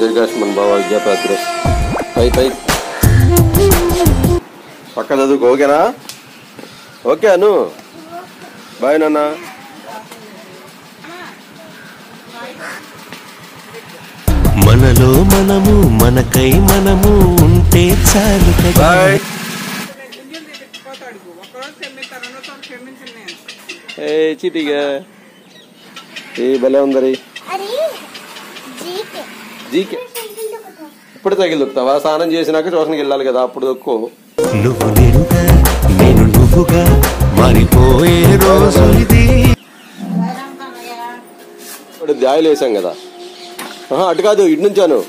జయకాశ్మన్ బాబా విద్యాపాత్ర పై పై పక్క చదువుకు ఓకేనా? ఓకే అను, బాయ్ నాన్న. మనలో మనము మనకై మనము ఉంటే చాలు. బాయ్. ఏ చీటిగా ఏ భలే ఉందరి జీకే. ఇప్పుడు తగిలి దొక్కుతావా? స్నానం చేసినాక ట్యూషన్కి వెళ్ళాలి కదా, అప్పుడు దొక్కు. నువ్వు నేనుగా నేను నువ్వుగా మారిపోయే రోజు ఇది. ఇప్పుడు దాయిలు వేసాం కదా. అటు కాదు, ఇటు నుంచాను.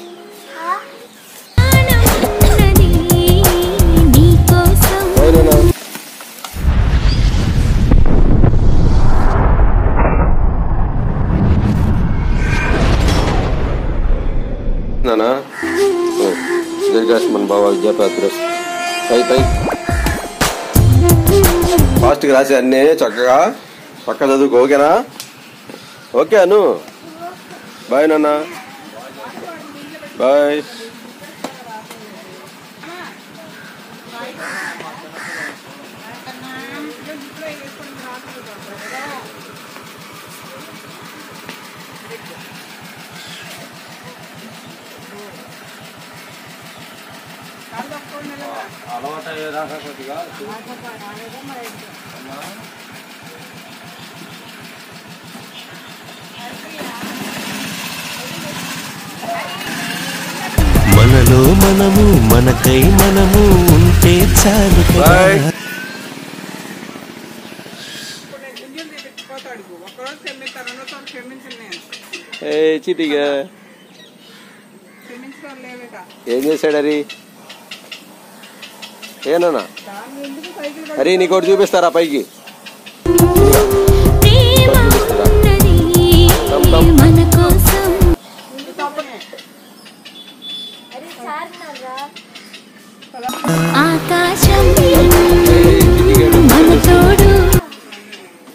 నానా జయకాశ్మన్ బాబా విద్యాపాత్ర పై పై ఫాస్ట్గా రాసి అన్నీ చక్కగా పక్క చదువుకు ఓకేనా? ఓకే అను, బాయ్ నాన్న. బాయ్. మనలో మనము మనకై మనము ఉంటే చాలు. చీటిగా ఏం చేశాడు అరి? ఏనా అరే నీకోటి చూపిస్తారా పైకి?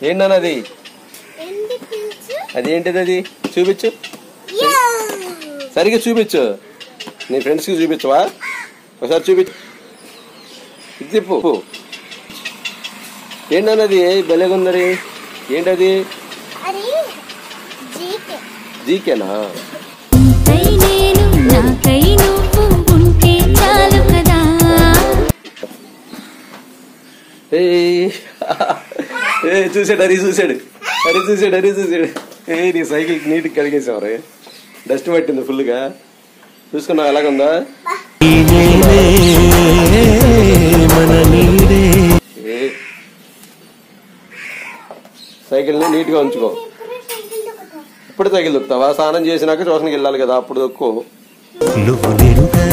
ఏంటన్నది? అదేంటిది? అది చూపించు, సరిగ్గా చూపించు. నీ ఫ్రెండ్స్కి చూపించవా? ఒకసారి చూపించు. ఇది తిప్పు. ఏంటన్నది? భలేగుందరి. ఏంటది? జీకేనా? చూసాడు అరి, చూసాడు అరి, చూసాడు అరి, చూసాడు. నీ సైకిల్ నీట్గా కడిగేసావు రే, డస్ట్ పట్టింది ఫుల్గా. చూసుకున్నావు ఎలాగుందా? సైకిల్ని నీట్గా ఉంచుకో. ఇప్పుడు తగిలి దొక్కుతావా? స్నానం చేసినాక ట్యూషన్కి వెళ్ళాలి కదా, అప్పుడు దొక్కు. నువ్వు నేనుగా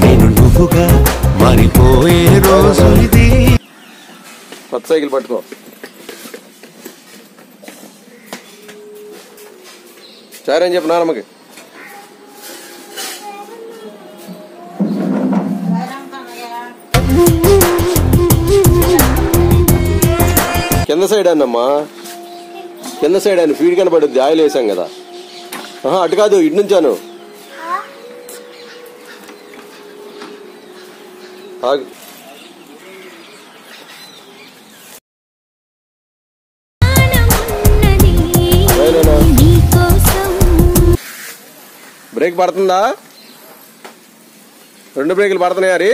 నేను నువ్వుగా మారిపోయే రోజు ఇది. కొత్త సైకిల్ పట్టుకో. సరే అని చెప్పు నాన్నమ్మకి. కింద సైడ్ అన్నమ్మా, కింద సైడ్ అని ఫీడ్ కనబడుద్ది, ఆయిల్ వేసాం కదా. అటు కాదు, ఇటు నుంచాను. బ్రేక్ పడుతుందా? 2 బ్రేకులు పడుతున్నాయా అరి?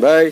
బాయ్.